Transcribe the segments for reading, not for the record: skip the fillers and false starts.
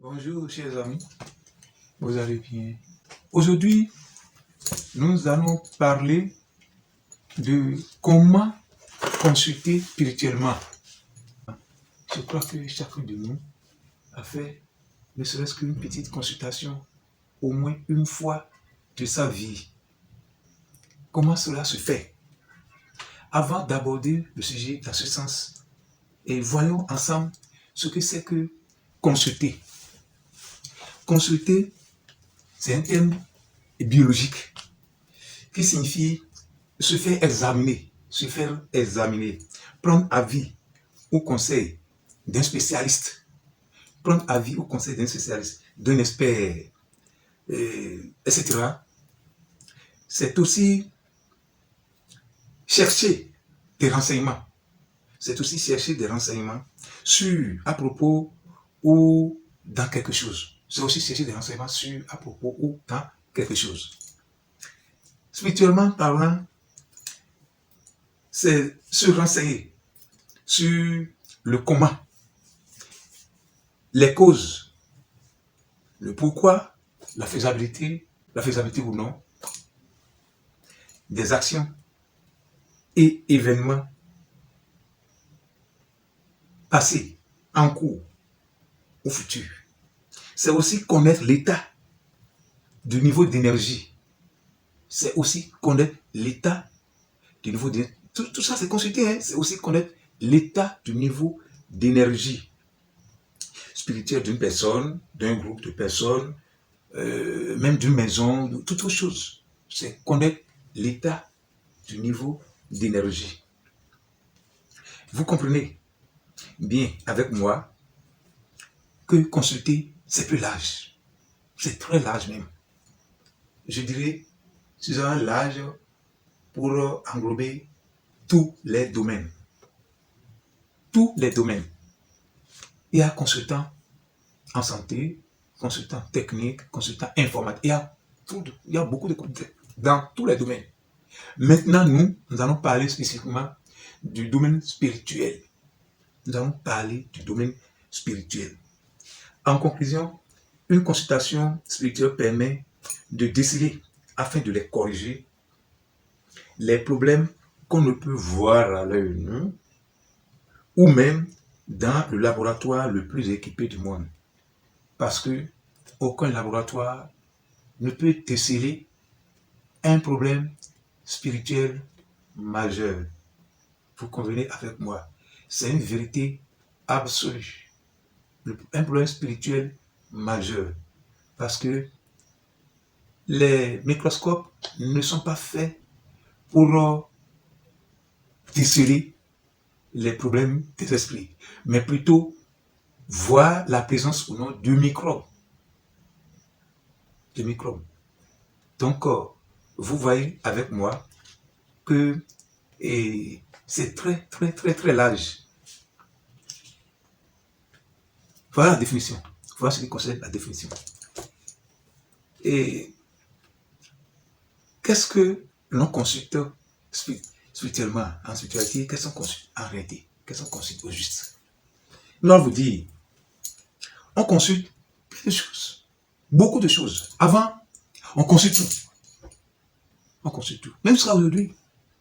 Bonjour chers amis, vous allez bien? Aujourd'hui, nous allons parler de comment consulter spirituellement. Je crois que chacun de nous a fait ne serait-ce qu'une petite consultation au moins une fois de sa vie. Comment cela se fait? Avant d'aborder le sujet dans ce sens, et voyons ensemble ce que c'est que consulter. Consulter, c'est un terme biologique qui signifie se faire examiner, prendre avis ou conseil d'un spécialiste, prendre avis ou conseil d'un spécialiste, d'un expert, etc. C'est aussi chercher des renseignements. C'est aussi chercher des renseignements à propos ou dans quelque chose. C'est aussi chercher des renseignements à propos ou dans quelque chose. Spirituellement parlant, c'est se renseigner sur le comment, les causes, le pourquoi, la faisabilité ou non, des actions et événements passés, en cours ou futurs. C'est aussi connaître l'état du niveau d'énergie. C'est aussi connaître l'état du niveau d'énergie. Tout ça, c'est consulter, hein? C'est aussi connaître l'état du niveau d'énergie spirituelle d'une personne, d'un groupe de personnes, même d'une maison, de toute autre chose. C'est connaître l'état du niveau d'énergie. Vous comprenez bien avec moi que consulter, c'est plus large. C'est très large même. Je dirais, c'est large pour englober tous les domaines. Tous les domaines. Il y a consultant en santé, consultant technique, consultant informatique. Il y a beaucoup de dans tous les domaines. Maintenant, nous allons parler spécifiquement du domaine spirituel. Nous allons parler du domaine spirituel. En conclusion, une consultation spirituelle permet de déceler, afin de les corriger, les problèmes qu'on ne peut voir à l'œil nu, ou même dans le laboratoire le plus équipé du monde. Parce que aucun laboratoire ne peut déceler un problème spirituel majeur. Vous convenez avec moi? C'est une vérité absolue. Un problème spirituel majeur. Parce que les microscopes ne sont pas faits pour déceler les problèmes des esprits, mais plutôt voir la présence ou non de microbes. Donc, vous voyez avec moi que c'est très, très, très, très large. Voilà la définition. Voilà ce qui concerne la définition. Et qu'est-ce que l'on consulte spirituellement, en spiritualité? Qu'est-ce qu'on consulte en réalité? Qu'est-ce qu'on consulte au juste? Nous allons vous dire, on consulte plein de choses, beaucoup de choses. Avant, on consulte tout. On consulte tout. Même jusqu'à aujourd'hui,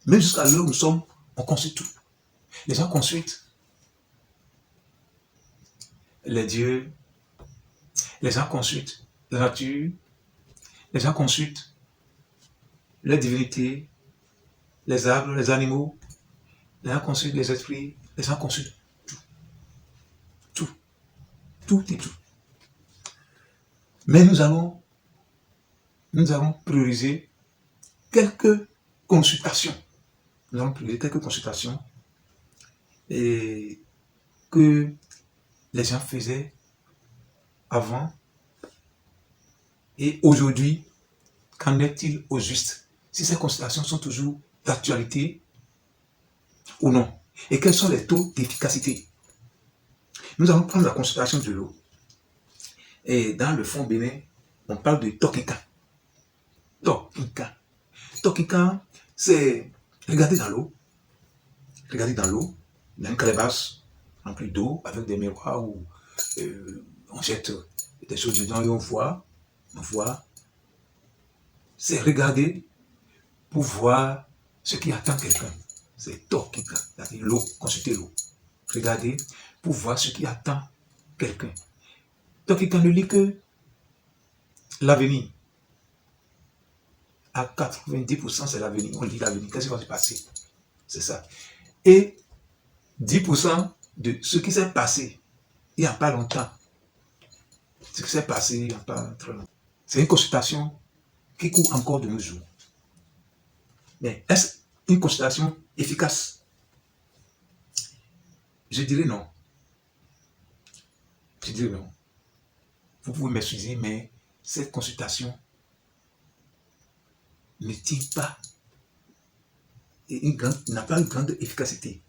même jusqu'à l'heure où nous sommes, on consulte tout. Les gens consultent les dieux, les gens consultent la nature, les gens consultent les divinités, les arbres, les animaux, les gens consultent les esprits, les gens consultent tout. Tout et tout. Mais nous allons prioriser quelques consultations. Nous allons prioriser quelques consultations et que les gens faisaient avant et aujourd'hui. Qu'en est-il au juste? Si ces consultations sont toujours d'actualité ou non? Et quels sont les taux d'efficacité? Nous allons prendre la consultation de l'eau. Et dans le fond bénin, on parle de Tokinka. Tokinka, c'est regarder dans l'eau. Regarder dans l'eau, il y a une calebasse remplie d'eau avec des miroirs où on jette des choses dedans et on voit, c'est regarder pour voir ce qui attend quelqu'un. C'est Tokika, c'est-à-dire l'eau, consulter l'eau. Regardez pour voir ce qui attend quelqu'un. Tokika ne lit que l'avenir. À 90%, c'est l'avenir. On lit l'avenir. Qu'est-ce qui va se passer? C'est ça. Et 10% de ce qui s'est passé il n'y a pas longtemps. Ce qui s'est passé il n'y a pas très longtemps. C'est une consultation qui court encore de nos jours. Mais est-ce une consultation efficace? Je dirais non. Je dirais non. Vous pouvez m'excuser, mais cette consultation ne tient pas n'a pas une grande efficacité.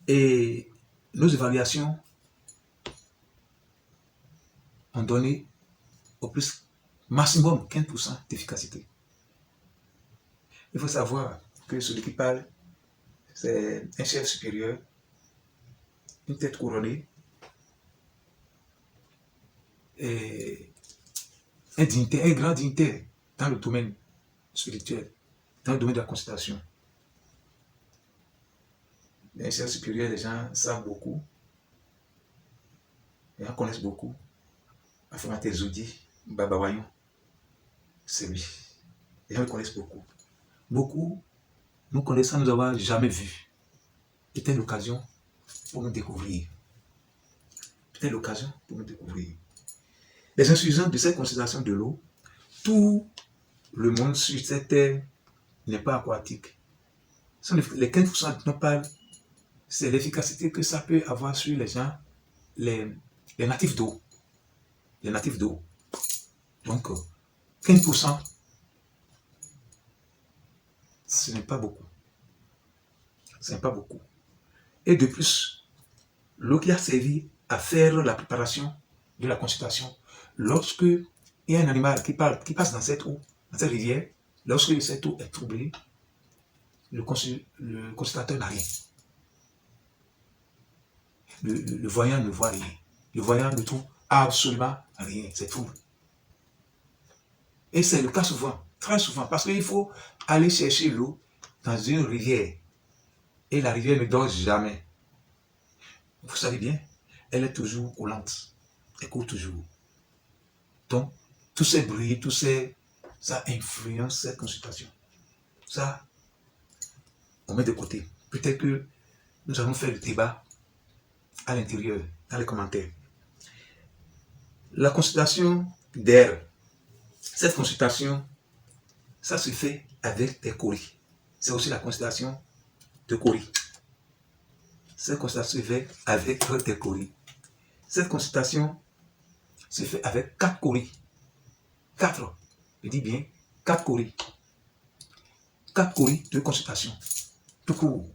Et nos évaluations ont donné au plus maximum 15% d'efficacité. Il faut savoir que celui qui parle, c'est un chef supérieur, une tête couronnée, et un dignitaire, un grand dignitaire dans le domaine spirituel, dans le domaine de la consultation. Les chefs supérieurs, les gens savent beaucoup, les gens connaissent beaucoup. Afamate Zoudi, Baba Wayon, c'est lui. Les gens le connaissent beaucoup. Beaucoup nous connaissent sans nous avoir jamais vus. C'était l'occasion pour nous découvrir. C'était l'occasion pour nous découvrir. Les insuffisants de cette considération de l'eau, tout le monde sur cette terre n'est pas aquatique. Les 15% dont on parle, c'est l'efficacité que ça peut avoir sur les gens, les natifs d'eau. Les natifs d'eau. Donc, 15%, ce n'est pas beaucoup. Ce n'est pas beaucoup. Et de plus, l'eau qui a servi à faire la préparation de la consultation, lorsque il y a un animal qui passe dans cette eau, dans cette rivière, lorsque cette eau est troublée, le consultateur n'a rien. Le voyant ne voit rien. Le voyant ne trouve absolument rien. C'est trouble. Et c'est le cas souvent, très souvent, parce qu'il faut aller chercher l'eau dans une rivière. Et la rivière ne dort jamais. Vous savez bien, elle est toujours coulante. Elle coule toujours. Donc, tous ces bruits, ça influence cette consultation. Ça, on met de côté. Peut-être que nous allons faire le débat à l'intérieur, dans les commentaires. La consultation d'air. Cette consultation, ça se fait avec des coris. C'est aussi la consultation de coris. Cette consultation se fait avec des coris. Cette consultation se fait avec 4 coris. 4, je dis bien 4 coris. 4 coris de consultation. Tout court.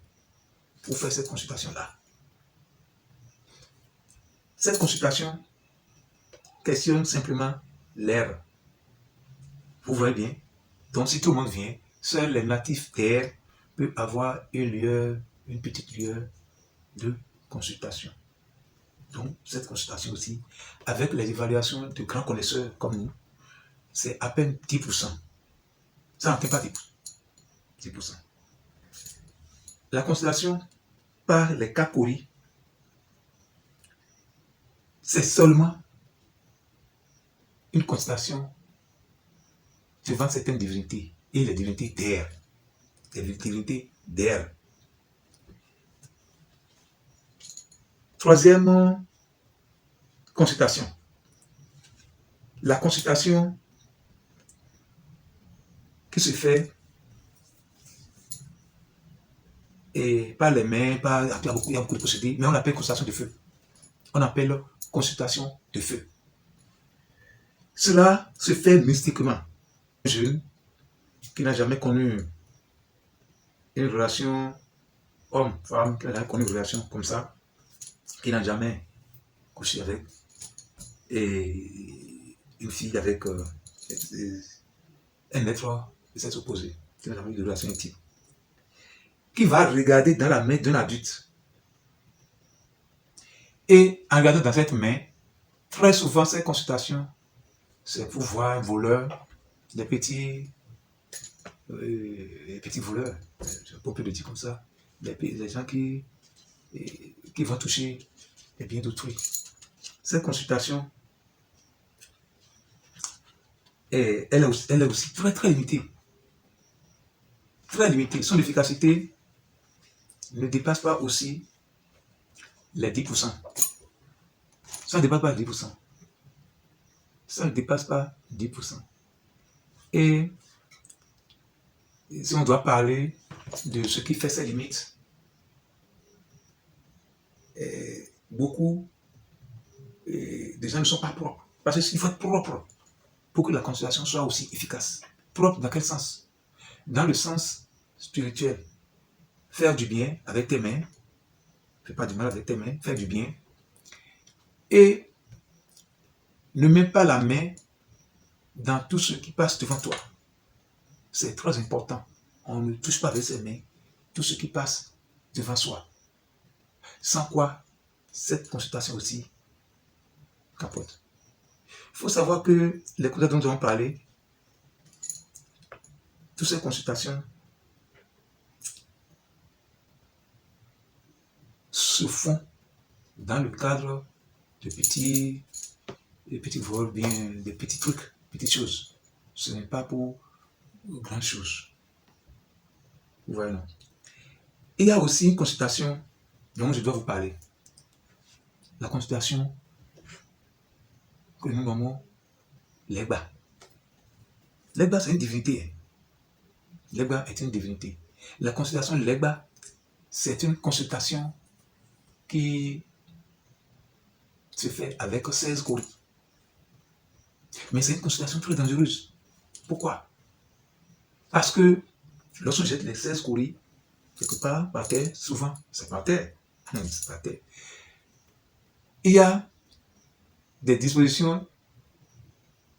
Pour faire cette consultation-là. Cette consultation questionne simplement l'air. Vous voyez bien. Donc si tout le monde vient, seuls les natifs terres peuvent avoir une petite lueur de consultation. Donc cette consultation aussi, avec les évaluations de grands connaisseurs comme nous, c'est à peine 10%. Ça n'atteint pas 10%. La consultation par les kakoris, c'est seulement une consultation devant certaines divinités et les divinités d'air. Les divinités d'air. Troisième consultation. La consultation qui se fait et par les mains, il y a beaucoup de procédés, mais on appelle consultation de feu. On appelle consultation de feu. Cela se fait mystiquement. Un jeune qui n'a jamais connu une relation homme-femme, qui n'a jamais connu une relation comme ça, qui n'a jamais couché avec une fille avec un être de sexe opposé, qui n'a jamais eu de relation intime, qui va regarder dans la main d'un adulte. Et en regardant dans cette main, Très souvent, ces consultations, c'est pour voir un voleur, des petits voleurs, c'est pas peu de dire comme ça, des gens qui vont toucher les biens d'autrui. Cette consultation, elle est aussi très très limitée. Très limitée. Son efficacité ne dépasse pas aussi les 10%. Ça ne dépasse pas 10%. Ça ne dépasse pas 10%. Et si on doit parler de ce qui fait ses limites, beaucoup de gens ne sont pas propres. Parce qu'il faut être propre pour que la consultation soit aussi efficace. Propre dans quel sens? Dans le sens spirituel. Faire du bien avec tes mains, fais pas du mal avec tes mains, faire du bien. Et ne mets pas la main dans tout ce qui passe devant toi. C'est très important. On ne touche pas avec ses mains tout ce qui passe devant soi. Sans quoi, cette consultation aussi capote. Il faut savoir que les consultations dont nous avons parlé, toutes ces consultations se font dans le cadre de petits vols, bien des petits trucs, petites choses. Ce n'est pas pour grandes choses. Voilà. Il y a aussi une consultation dont je dois vous parler. La consultation que nous nommons l'Egba. L'Egba, c'est une divinité. L'Egba est une divinité. La consultation de l'Egba, c'est une consultation qui se fait avec 16 gorilles. Mais c'est une consultation très dangereuse. Pourquoi? Parce que lorsqu'on jette les 16 gorilles, quelque part, par terre, souvent, c'est par terre. C'est par terre. Il y a des dispositions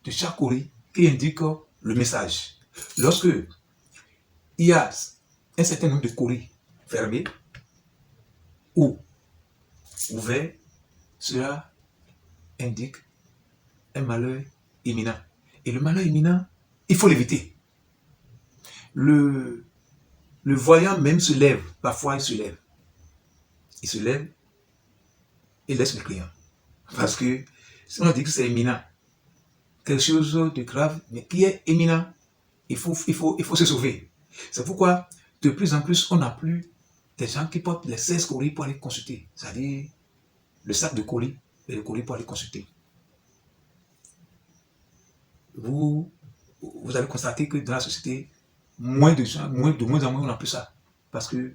de chaque courrier qui indiquent le message. Lorsque il y a un certain nombre de courriers fermés ou ouverts, cela indique un malheur imminent. Et le malheur imminent, il faut l'éviter. Le voyant même se lève, parfois il se lève. Il se lève et laisse le client. Parce que si on dit que c'est imminent, quelque chose de grave, mais qui est imminent, il faut se sauver. C'est pourquoi, de plus en plus, on n'a plus des gens qui portent les 16 courriers pour aller consulter. C'est-à-dire le sac de courrier et le courrier pour aller consulter. Vous allez constater que dans la société, de moins en moins, on n'a plus ça. Parce que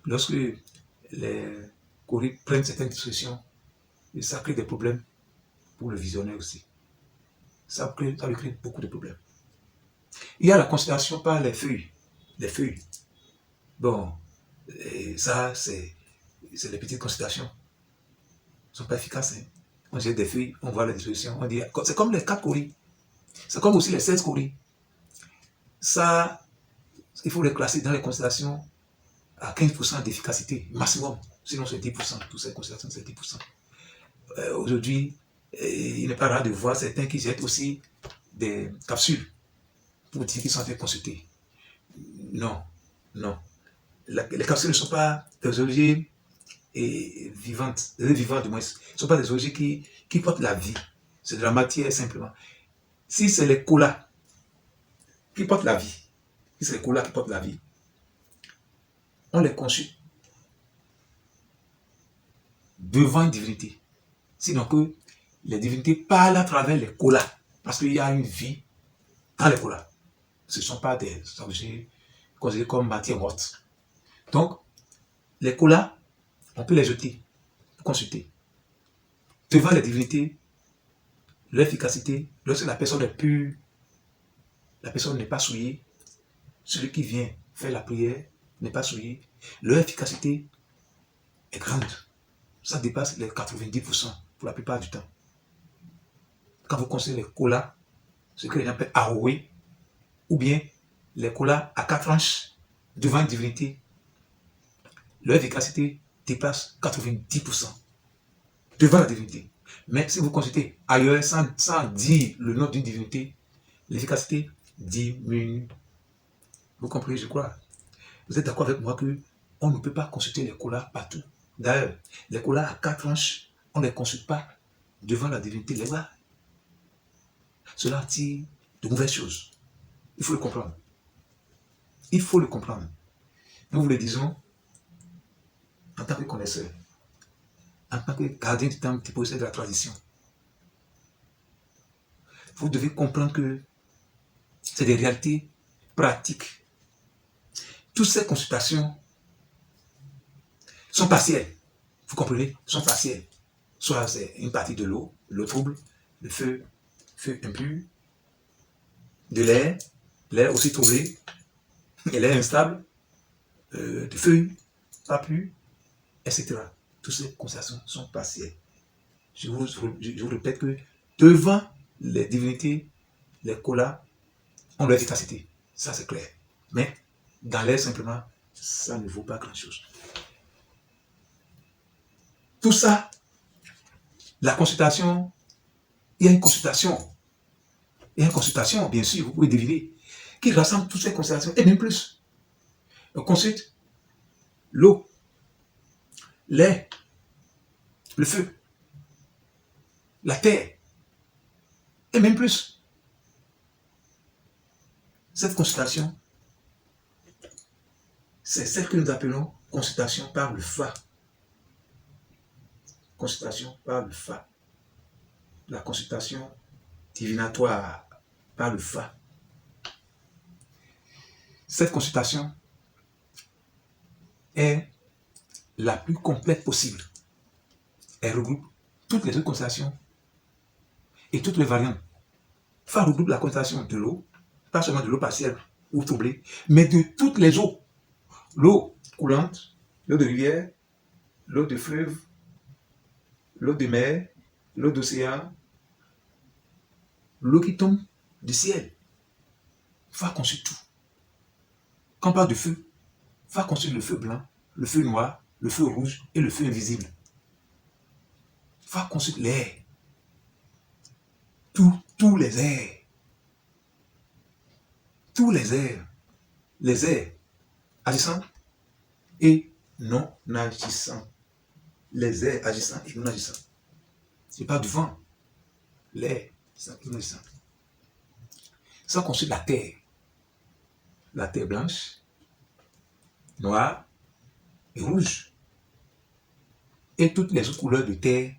lorsque les courriers prennent certaines discussions, ça crée des problèmes pour le visionnaire aussi. Ça lui crée beaucoup de problèmes. Il y a la considération par les feuilles. Les feuilles. Bon, ça, c'est les petites considérations. Elles ne sont pas efficaces. Hein. On jette des feuilles, on voit la disposition, on dit, c'est comme les 4 courriers. C'est comme aussi les 16 courriers. Ça, il faut les classer dans les considérations à 15% d'efficacité, maximum. Sinon, c'est 10%. Toutes ces considérations, c'est 10%. Aujourd'hui, il n'est pas rare de voir certains qui jettent aussi des capsules pour dire qu'ils sont en train de consulter. Non, non. Les capsules ne sont pas des objets vivants du moins. Ce ne sont pas des objets qui portent la vie. C'est de la matière simplement. Si c'est les colas qui portent la vie, on les consulte devant une divinité. Sinon que les divinités parlent à travers les colas. Parce qu'il y a une vie dans les colas. Ce ne sont pas des objets considérés comme matière morte. Donc, les colas, on peut les jeter pour consulter. Devant les divinités, leur efficacité, lorsque la personne est pure, la personne n'est pas souillée, celui qui vient faire la prière n'est pas souillé, leur efficacité est grande. Ça dépasse les 90% pour la plupart du temps. Quand vous considérez les colas, ce que les gens appellent arrowé, ou bien les colas à 4 tranches devant une divinité, leur efficacité dépasse 90% devant la divinité. Mais si vous consultez ailleurs sans dire le nom d'une divinité, l'efficacité diminue. Vous comprenez, je crois. Vous êtes d'accord avec moi que on ne peut pas consulter les kolas partout. D'ailleurs, les kolas à 4 tranches, on ne les consulte pas devant la divinité. Les gars, cela attire de mauvaises choses. Il faut le comprendre. Il faut le comprendre. Nous vous le disons en tant que connaisseur, en tant que gardien du temps, possède de la tradition. Vous devez comprendre que c'est des réalités pratiques. Toutes ces consultations sont partielles. Vous comprenez? Sont partielles. Soit c'est une partie de l'eau trouble, le feu impur, de l'air aussi troublé, et l'air instable, de feuilles pas pures, etc. Toutes ces consultations sont partielles. Je vous répète que devant les divinités, les kolas ont leur efficacité. Ça, c'est clair. Mais dans l'air, simplement, ça ne vaut pas grand-chose. Tout ça, la consultation, il y a une consultation. Il y a une consultation, bien sûr, vous pouvez deviner, qui rassemble toutes ces consultations, et même plus. On consulte l'eau, l'air, le feu, la terre, et même plus. Cette consultation, c'est celle que nous appelons consultation par le Fa. Consultation par le Fa. La consultation divinatoire par le Fa. Cette consultation est la plus complète possible. Elle regroupe toutes les autres constellations et toutes les variantes. Fa regroupe la constellation de l'eau, pas seulement de l'eau partielle ou troublée, mais de toutes les eaux. L'eau coulante, l'eau de rivière, l'eau de fleuve, l'eau de mer, l'eau d'océan, l'eau qui tombe du ciel. Fa conçut tout. Quand on parle de feu, Fa conçut le feu blanc, le feu noir, le feu rouge et le feu invisible. Fa conçut l'air. Tous les airs. Tous les airs agissants et non agissants. Les airs agissants et non agissants. Ce n'est pas du vent. L'air agissant et non agissant. Ça conçut la terre. La terre blanche, noire et rouge. Et toutes les autres couleurs de terre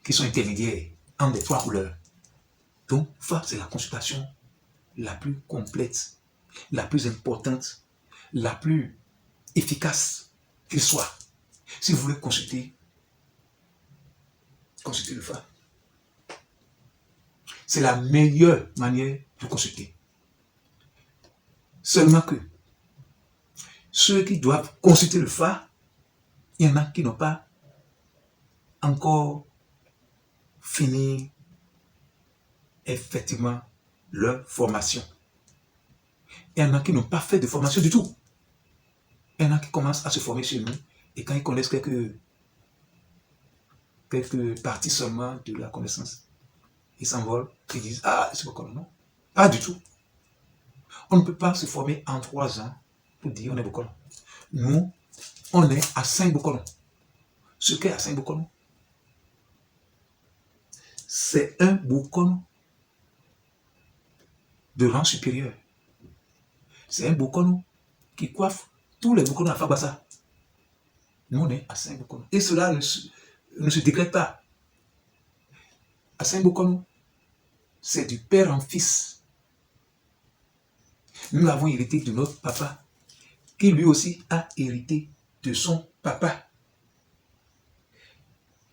qui sont intermédiaires entre les 3 couleurs. Donc, Fa, c'est la consultation la plus complète, la plus importante, la plus efficace qu'il soit. Si vous voulez consulter le Fa. C'est la meilleure manière de consulter. Seulement que ceux qui doivent consulter le Fa, il y en a qui n'ont pas encore fini effectivement leur formation. Il y en a qui n'ont pas fait de formation du tout. Il y en a qui commencent à se former chez nous et quand ils connaissent quelques parties seulement de la connaissance, ils s'envolent, ils disent « Ah, c'est Bokolo ». Non, pas du tout. On ne peut pas se former en 3 ans pour dire on est Bokolo. Nous, on est à 5 Bokolo. Ce qu'est à 5 Bokolo, c'est un Bokolo de rang supérieur. C'est un Bokolo qui coiffe tous les Bokolo à Fagbassa. Nous, on est à 5 Bokolo. Et cela ne se décrète pas. À 5 Bokolo, c'est du père en fils. Nous l'avons hérité de notre papa, qui lui aussi a hérité de son papa,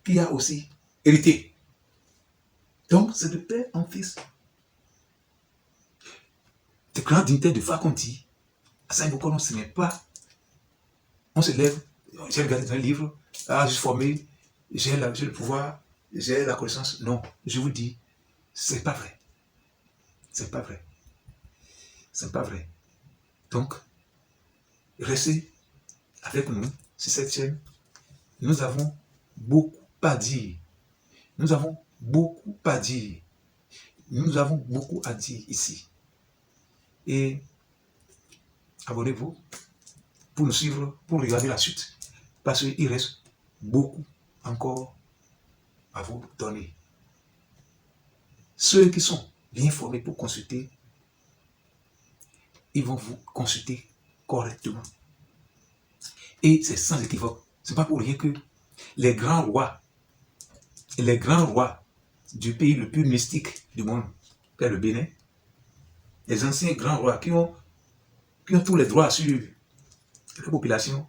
qui a aussi hérité. Donc, c'est de père en fils. Des grandes dignités de Fa qu'on dit, à 5 Bokolo, ce n'est pas, on se lève, j'ai regardé dans un livre, je suis formé, j'ai le pouvoir, j'ai la connaissance. Non, je vous dis, c'est pas vrai. C'est pas vrai. C'est pas vrai. Donc, restez avec nous sur cette chaîne. Nous avons beaucoup à dire Nous avons beaucoup à dire. Nous avons beaucoup à dire ici. Et abonnez-vous pour nous suivre, pour regarder la suite. Parce qu'il reste beaucoup encore à vous donner. Ceux qui sont bien formés pour consulter, ils vont vous consulter correctement. Et c'est sans équivoque. Ce n'est pas pour rien que les grands rois du pays le plus mystique du monde, le Bénin, les anciens grands rois qui ont tous les droits sur la population,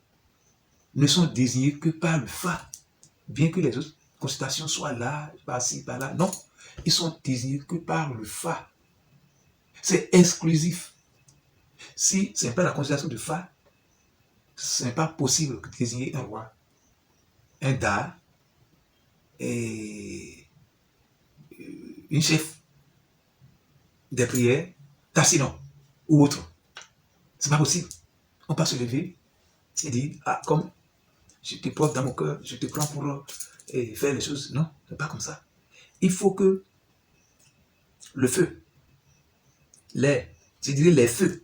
ne sont désignés que par le Fa. Bien que les autres consultations soient là, par-ci, par-là. Non, ils sont désignés que par le Fa. C'est exclusif. Si ce n'est pas la consultation de Fa, ce n'est pas possible de désigner un roi, un Da, et une chef des prières, Tassinon ou autre. C'est pas possible. On peut se lever et dire, ah, comme je te porte dans mon cœur, je te prends pour faire les choses. Non, c'est pas comme ça. Il faut que le feu, les feux,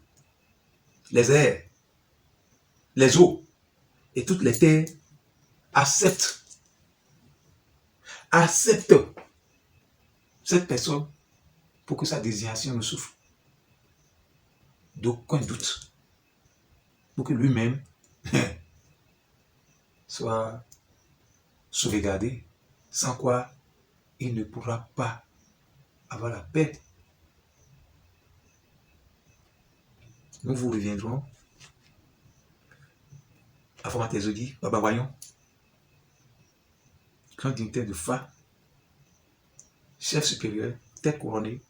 les airs, les eaux et toutes les terres acceptent cette personne pour que sa désignation ne souffre d'aucun doute, pour que lui-même soit sauvegardé, sans quoi il ne pourra pas avoir la paix. Nous vous reviendrons à format Exodie, Baba Voyons, grand dignitaire de Fa, chef supérieur, tête couronnée,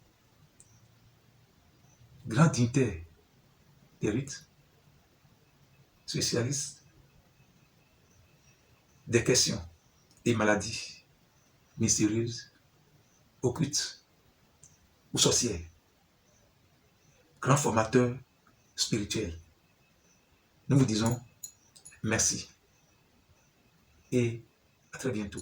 grand dignitaire des rites, spécialiste des questions et maladies mystérieuses, occultes ou sorcières, grand formateur spirituel. Nous vous disons merci et à très bientôt.